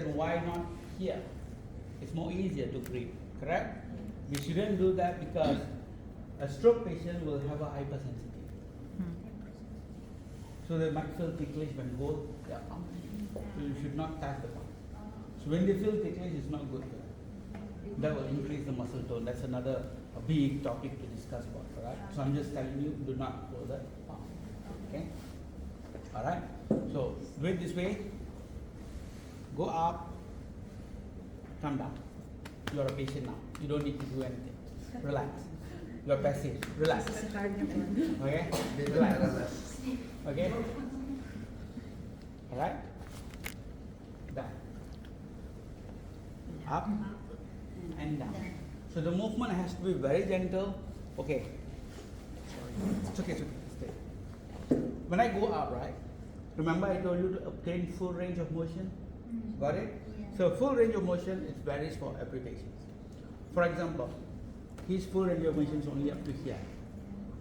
Why not here? It's more easier to breathe, correct? We shouldn't do that because a stroke patient will have a hypersensitivity. So they might feel ticklish when go their palm. So you should not touch the palm. So when they feel ticklish, it's not good for them. That will increase the muscle tone. That's another big topic to discuss about, alright? So I'm just telling you, do not pull the palm. Okay? Alright? So do it this way. Go up, come down. You are a patient now. You don't need to do anything. Relax. You are passive. Relax. Okay? Relax. Okay? Alright? Down. Up and down. So the movement has to be very gentle. Okay. It's okay, it's okay. Stay. When I go up, right? Remember I told you to obtain full range of motion? Got it? Yeah. So full range of motion, it varies for every patient. For example, his full range of motion is only up to here.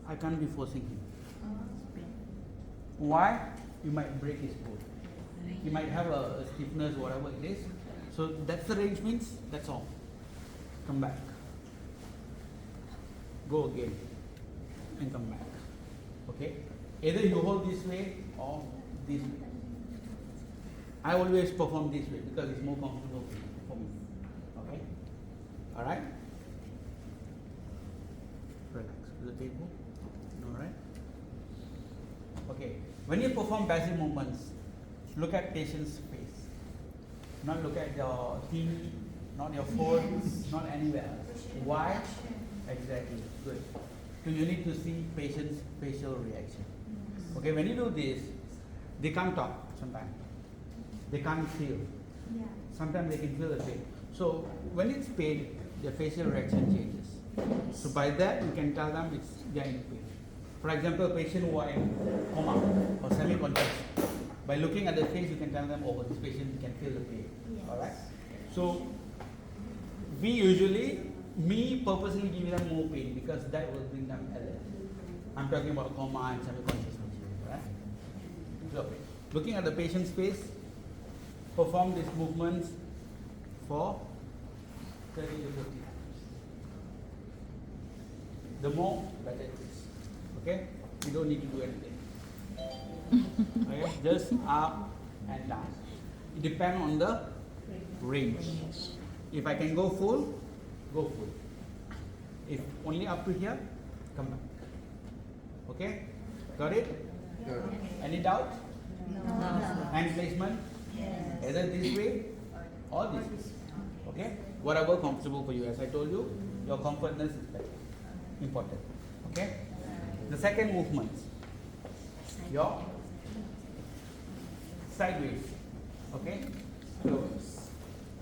I can't be forcing him. Why? You might break his bone. He might have a stiffness, whatever it is. So that's the range means, that's all. Come back. Go again. And come back. Okay? Either you hold this way or this way. I always perform this way because it's more comfortable for me. Okay? Alright? Relax. Is it painful? Alright? Okay. When you perform passive movements, look at patient's face. Not look at your TV, not your phone, not anywhere else. Why? Exactly. Good. So you need to see patient's facial reaction. Okay, when you do this, they can't talk sometimes. They can't feel. Yeah. Sometimes they can feel the pain. So when it's pain, their facial reaction changes. So by that you can tell them it's they are in pain. For example, a patient who are in coma or semi-conscious, by looking at the face you can tell them, oh, this patient can feel the pain. Yes. Alright? So we usually, me purposely give them more pain because that will bring them alert. I'm talking about coma and semi-conscious patients, right? So looking at the patient's face, perform these movements for 30 to 50 times. The more, better it is. Okay? You don't need to do anything. Okay? Just up and down. It depends on the range. If I can go full, go full. If only up to here, come back. Okay? Got it? Good. Any doubt? No. Hand placement? Yes. Either this way or this way. Okay? Whatever comfortable for you. As I told you, your comfortness is better. Important. Okay? The second movement. Your sideways. Okay? So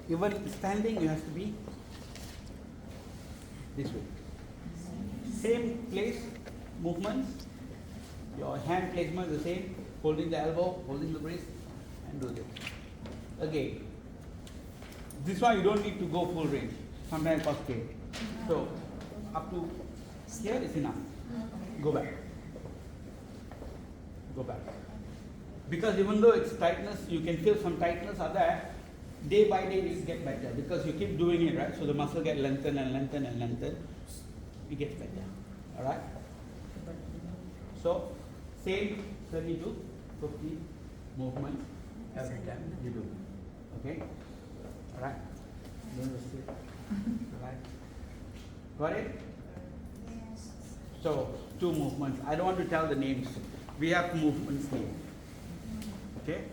even standing you have to be this way. Same place, movements. Your hand placement is the same. Holding the elbow, holding the wrist, and do this. Again, this one you don't need to go full range. Sometimes cause pain. So up to here is enough. Go back. Go back. Because even though it's tightness, you can feel some tightness are there. Day by day it get better because you keep doing it, right? So the muscle get lengthened and lengthened and lengthened. It gets better. Alright? So same 30 to 50 movements every time you do. Okay? Alright? Alright? Got it? Yes. So, two movements. I don't want to tell the names. We have movements name. Okay?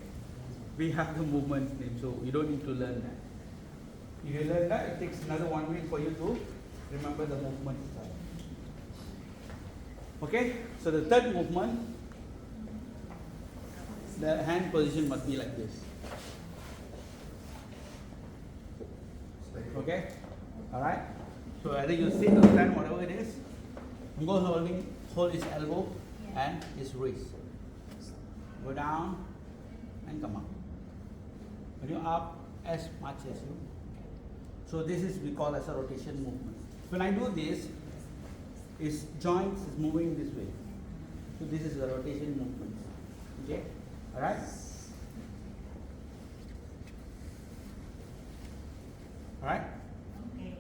We have the movements name, so you don't need to learn that. If you learn that, it takes another 1 week for you to remember the movement itself. Okay? So the third movement, the hand position must be like this. Okay? Alright? So either you sit or stand, whatever it is, I'm going to hold his elbow and his wrist. Go down and come up. When you up as much as you can. So this is we call as a rotation movement. When I do this, his joints is moving this way. So this is the rotation movement. Okay? Alright? Alright? Okay.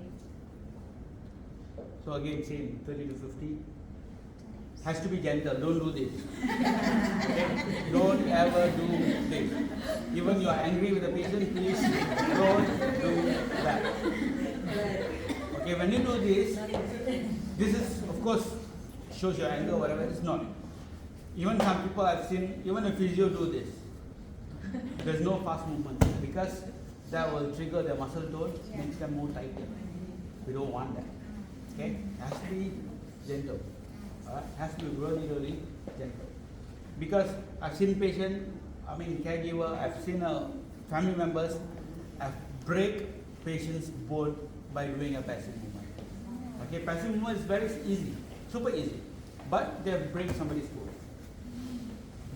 So again, same 30 to 50. Has to be gentle, don't do this. Okay? Don't ever do this. Even you are angry with the patient, please don't do that. Okay, when you do this is of course shows your anger, whatever, it's not. Even some people I've seen, even a physio do this. There's no fast movement because that will trigger their muscle tone, makes them more tighter. We don't want that. Okay? It has to be gentle. Alright? Has to be really, really gentle. Because I've seen caregiver, I've seen family members have break patients' bone by doing a passive movement. Okay, passive movement is very easy, super easy. But they break somebody's bone.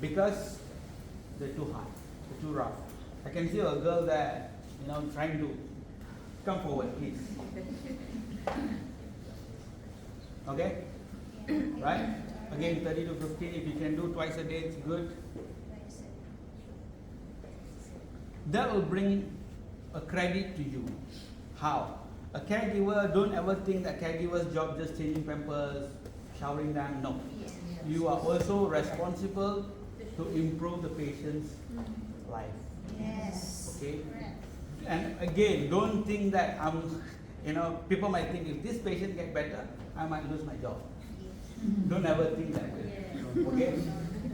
Because they're too hard, they're too rough. I can see a girl there, trying to come forward, please. Okay? Right? Again, 30 to 50. If you can do twice a day, it's good. That will bring a credit to you. How? A caregiver, don't ever think that caregiver's job just changing pampers, showering them. No. You are also responsible to improve the patient's life. Yes. Okay? And again, don't think that people might think if this patient gets better, I might lose my job. Don't ever think that way. Okay?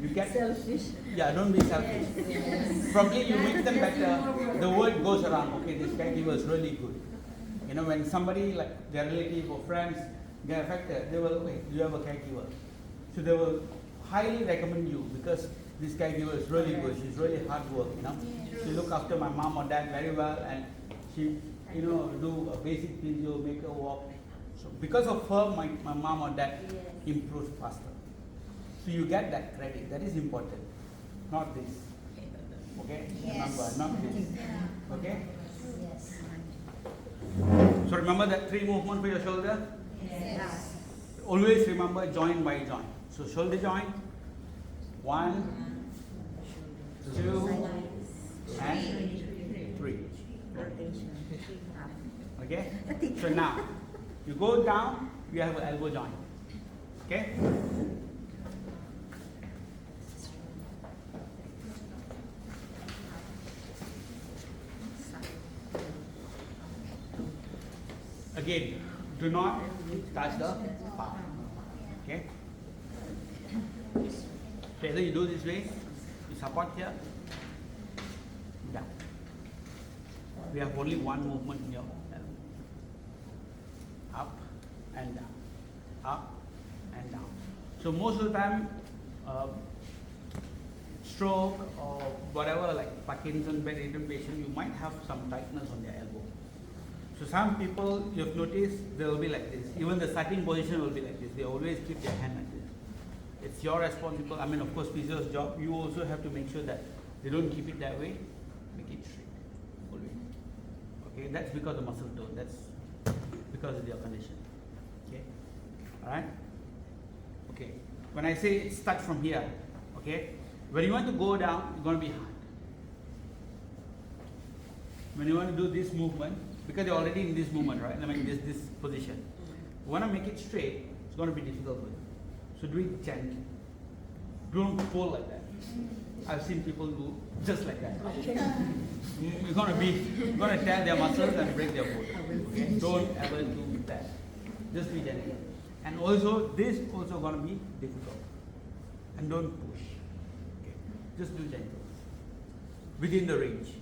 You get Selfish. Yeah, don't be selfish. Yes. Probably you make them better, the word goes around, okay, this caregiver is really good. When somebody like their relative or friends get affected, they will, do you have a caregiver? So they will highly recommend you because this caregiver is really good, she's really hard work, She look after my mom or dad very well and she, do a basic physio, make her walk. So because of her, my mom or dad improves faster. So you get that credit, that is important, not this. Okay? Yes. Remember, not this. Yeah. Okay? Yes. So remember that 3 movement for your shoulder? Yes. Always remember joint by joint. So shoulder joint, 1, 2, and 3. Okay? So now, you go down, you have an elbow joint. Okay? Again, do not touch the palm. Okay? So either you do this way, you support here, down. We have only one movement in your elbow. Up and down. Up and down. So most of the time, stroke or whatever, like Parkinson, bedridden patient, you might have some tightness on their elbow. So some people, you've noticed, they will be like this. Even the starting position will be like this. They always keep their hand like this. It's your responsibility. Of course, physio's job. You also have to make sure that they don't keep it that way. Make it straight. Always. Okay, that's because of muscle tone. That's because of their condition. Okay, all right. Okay. When I say start from here, okay, when you want to go down, it's going to be hard. When you want to do this movement, because you're already in this movement, right? This position. You want to make it straight, it's going to be difficult for you. So do it gently. Don't pull like that. I've seen people do just like that. You're going to tear their muscles and break their bone. Okay? Don't ever do that. Just be gentle. And also, this also going to be difficult. And don't push. Okay? Just do gentle. Within the range.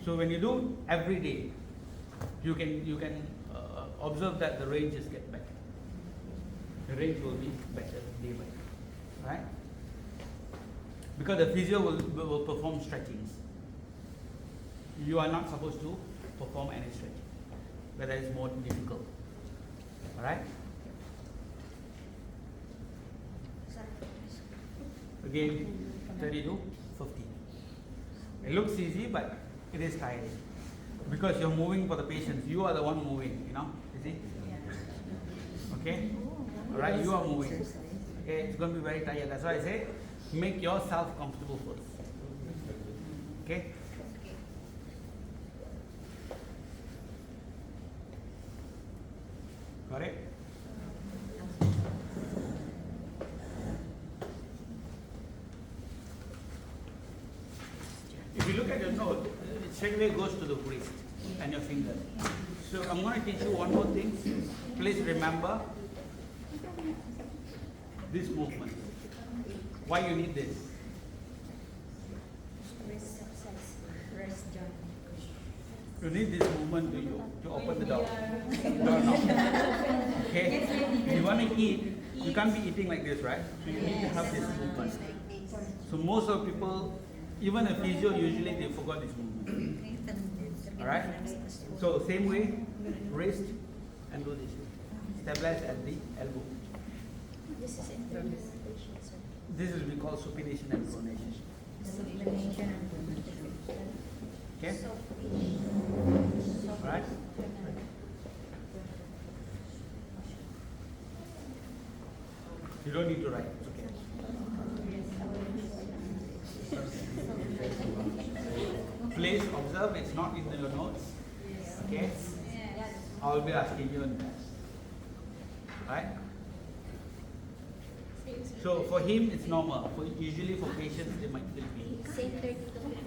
So when you do every day, you can observe that the ranges get better. The range will be better day by day, right? Because the physio will perform stretchings. You are not supposed to perform any stretching, but that is more difficult. All right? Again, 30 to 50. It looks easy, but it is tiring. Because you're moving for the patients. You are the one moving, you see? Okay? Alright, you are moving. Okay, it's going to be very tired. That's why I say, make yourself comfortable first. Okay? Correct? If you look at your note, it straight away goes to the wrist and your finger. So I'm going to teach you one more thing. Please remember this movement. Why you need this? You need this movement to open the door. Okay? If you want to eat, you can't be eating like this, right? So you need to have this movement. So most of people, even a physio, usually they forgot this movement. Alright? So same way, wrist and do this. Stabilize at the elbow. This is we call supination and pronation. Okay? Alright? You don't need to write. It's okay. Please observe, it's not in your notes. Okay? I will be asking you in class. Right? So for him it's normal. Usually for patients they might feel pain. Say 30 to 50.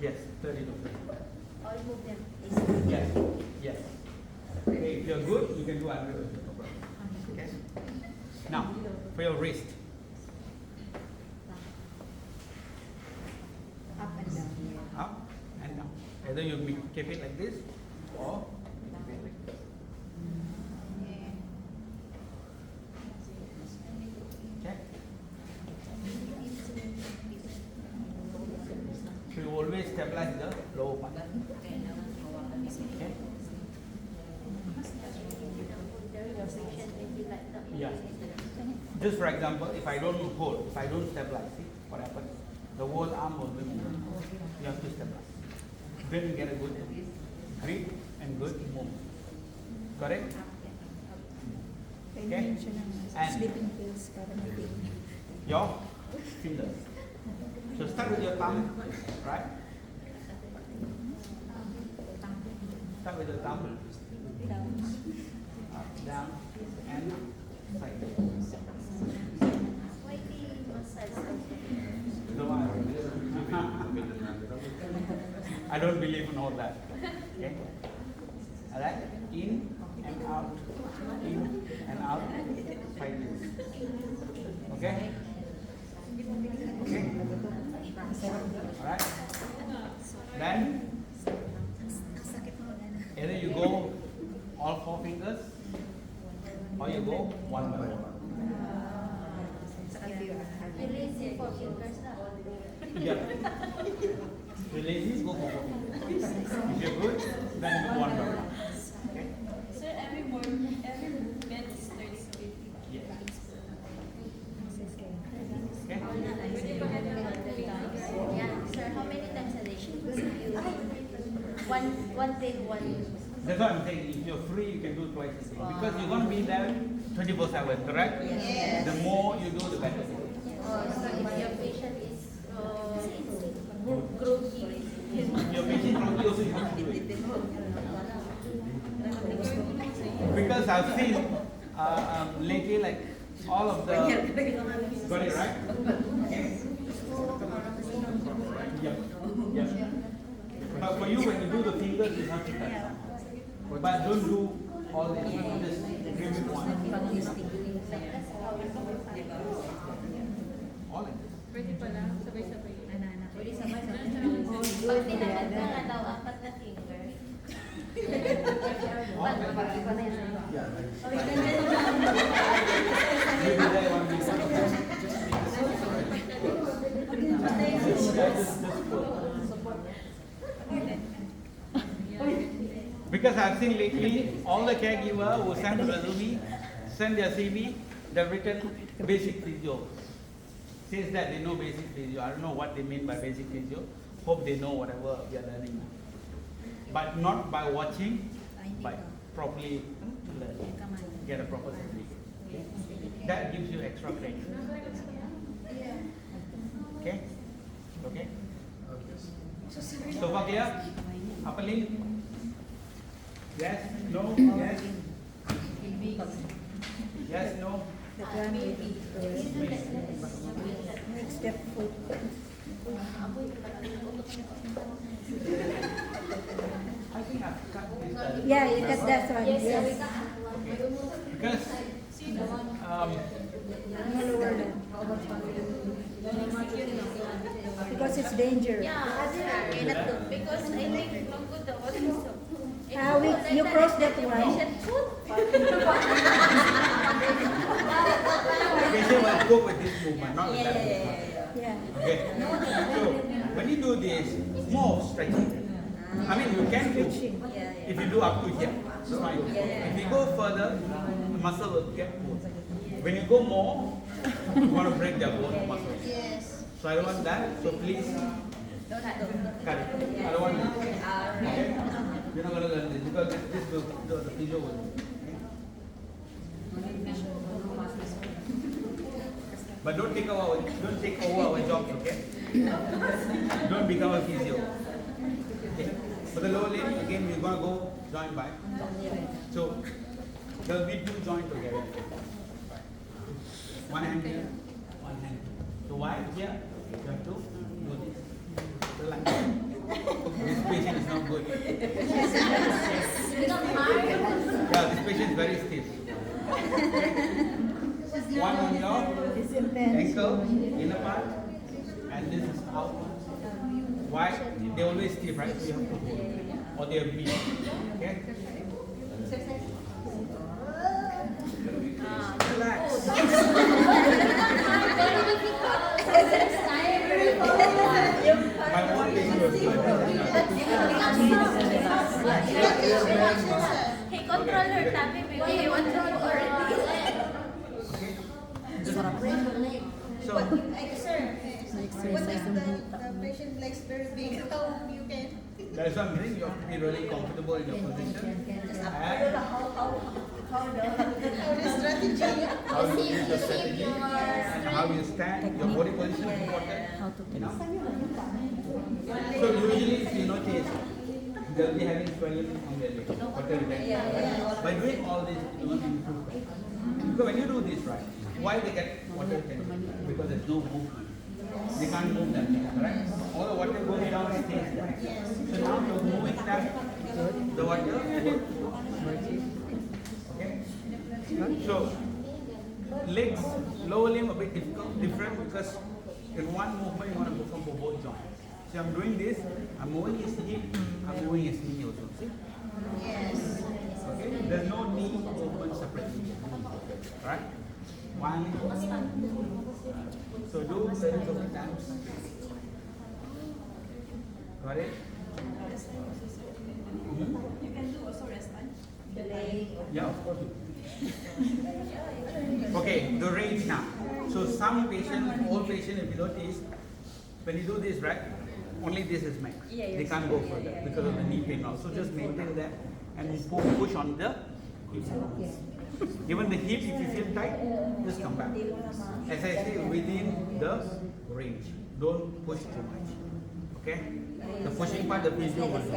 Yes, 30 to 50. All movement is Yes, yes. Okay, if you're good, you can do under no problem. Okay? Now, for your wrist. up and down. Up and down. Either you keep it like this or okay. So you always stabilize the lower part. Okay. Yeah. Just for example, if I don't hold, if I don't stabilize, see what happens? The whole arm will be moving. You have to stabilize. Then you get a good grip and good movement. Correct? Okay? And your fingers. So start with your thumb, right? Start with your thumb. Up, down, and side. Why the massage? I don't believe in all that. Okay? Alright? In and out. In and out. 5 minutes. Okay? Okay? Alright? Then either you go all 4 fingers or you go one by one. Release for fingers na. Yeah. If you're lazy, go for 4 fingers. If you're good, then go one by one. Okay? Sir, every movement is 30 to 50. Yes. Okay? Yeah, sir, how many times a day should you one day, one. That's what I'm saying. If you're free, you can do twice a day. Because you're going to be there 24/7, correct? Yes. The more you do, the better. So if your patient is groggy, If your patient probably also you have to do it. Because I've seen lately, like all of the. Got it right? Yeah. Yeah. But for you, when you do the fingers, you have to touch some. But don't do all this. Just give it one. All like this. Pwede pala, sabay-sabay. pwede sabay-sabay. Pag tinatag ka nga daw, 4 na finger. Pag-iba na yan. Maybe that one will Because I've seen lately, all the caregiver who send resume, send their CV, they've written basic physio. Says that they know basic physio. I don't know what they mean by basic physio. Hope they know whatever we are learning. But not by watching, but properly learn. Get a proper certificate. That gives you extra credit. Okay? Okay? So far clear? Upper limb? Yes? No? Yes? one with next step foot. I think I've cut this. Yeah, you cut that one. Yes. Because No lower than. Because it's dangerous. Yeah, cannot do because I think no good the also. You cross that one. Patient foot. patient will cope with this movement, not with that movement. Yeah. Okay. So when you do this, more stretching. I mean, you can do if you do up to here. It's fine. If you go further, the muscle will get pulled. When you go more, you want to break their bone muscles. Yes. So I don't want that. So please cut it. I don't want it. Okay? You're not going to learn this because this will, the physio will. But don't take over our jobs, okay? Don't become a physio. Okay. For the lower limb, again, we're going to go joint by. So there will be 2 joints together. One hand here, one hand here. So why here? You have to do this. So like that. This patient is not good. Yeah, this patient is very stiff. One on your ankle, inner part, and this is out. Why? They always stiff, right? So you have to hold. Or they are weak. Okay? Relax. My one patient was good. Hey, control her tummy, baby. What's wrong already? So, Sir, what if the patient legs very big? How you can? that's something you have to be really comfortable in your position. And How the strategy? how you use your strategy and how you stand, your body position is important. You know? So usually if you notice, they'll be having swelling on their leg. Whatever that is. By doing all this, you will improve. So when you do this right, why they get water retention? Because there's no movement. They can't move that thing, correct? All the water goes down and stays there. So now you're moving that, the water goes. Okay? So, legs, lower limb a bit different because in one movement you want to perform for both joints. So I'm doing this, I'm moving his hip, I'm moving his knee also. See? Yes. Okay? There's no knee movement separately. Right? One. So do series of times. Got it? You can do also rest time. Yeah, of course. Okay, the range now. So some patient, all patient, if you notice, when you do this, right, only this is max. They can't go further because of the knee pain now. So just maintain that and push on the hip. Even the hip, if you feel tight, just come back. As I say, within the range. Don't push too much. Okay? The pushing part, the physio will do.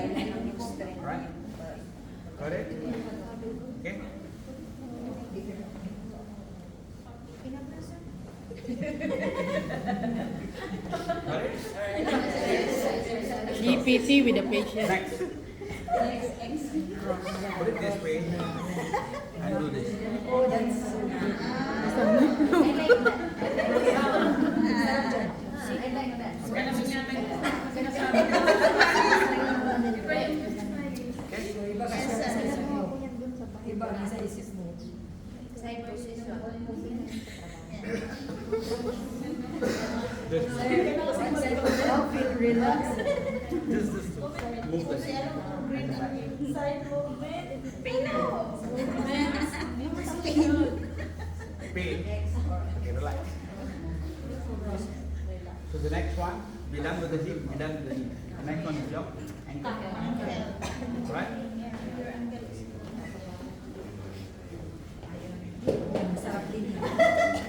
Right? Got it? Okay? Got it? GPT with the patient. Next. Put it this way and do this. Oh, that's Side position. relax. Just move the Side movement. Pain now. pain. Okay, relax. So the next one, we're done with the hip, we're done with the knee. The next one is your ankle. Right?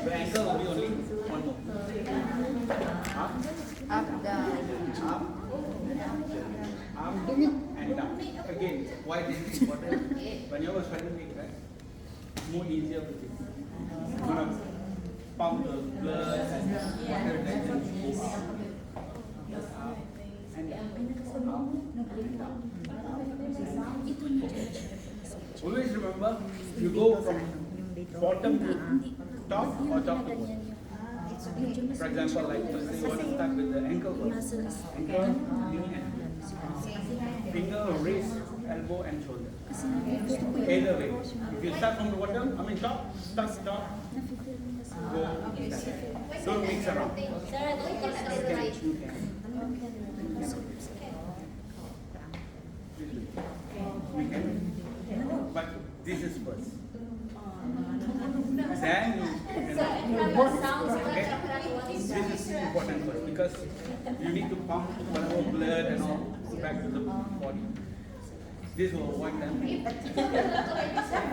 The ankle will be only one more. Up, Down. up, and down. Again, why this is important? When you have a sudden leg, right? It's more easier with it. pump the blood and water that can go up. And always remember, you go from bottom to top or top to bottom. For example, like let's say you want to start with the ankle first. Ankle, knee and finger, wrist, elbow and shoulder. Either way. If you start from the bottom, top, start top, go inside. Don't mix around. Sir, I don't think that's right. You can. We can. But this is first. Then you okay? This is important first because you need to pump whatever blood and all back to the body. This will avoid them.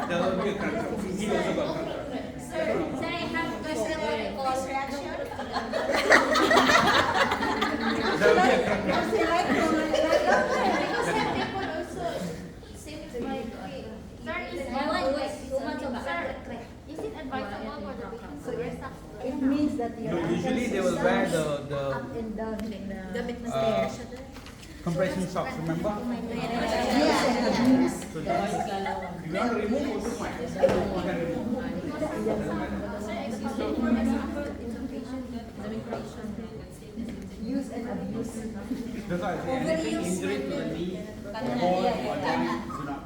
There will be a control. He also got control. Sir, I have a question what I call reaction. There will be a control. Is it advisable for the patient to wear socks? It means that your No, usually they will wear up the and down in the compression socks, remember? yes, So if you want to remove, also fine. You can remove. use and abuse. That's why I say anything injury to the knee, bone or joint, do not.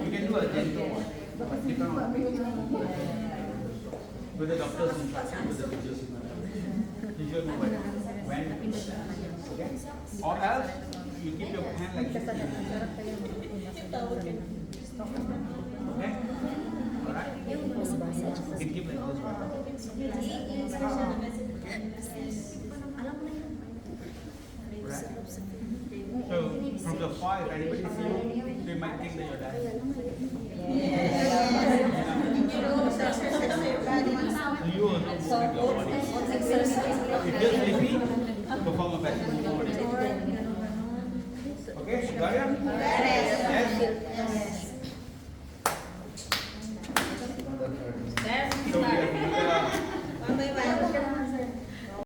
You can do a gentle one, but you cannot. With the doctor's instruction, with the physiotherapy. You should know when. Okay? Or else, you keep your hand like this. Okay? Alright? You can keep like this one. Right? So, from the far, if anybody sees you, they might think that you're dying. So you are not moving your body. If you're sleepy, perform a best movement. Okay, got it?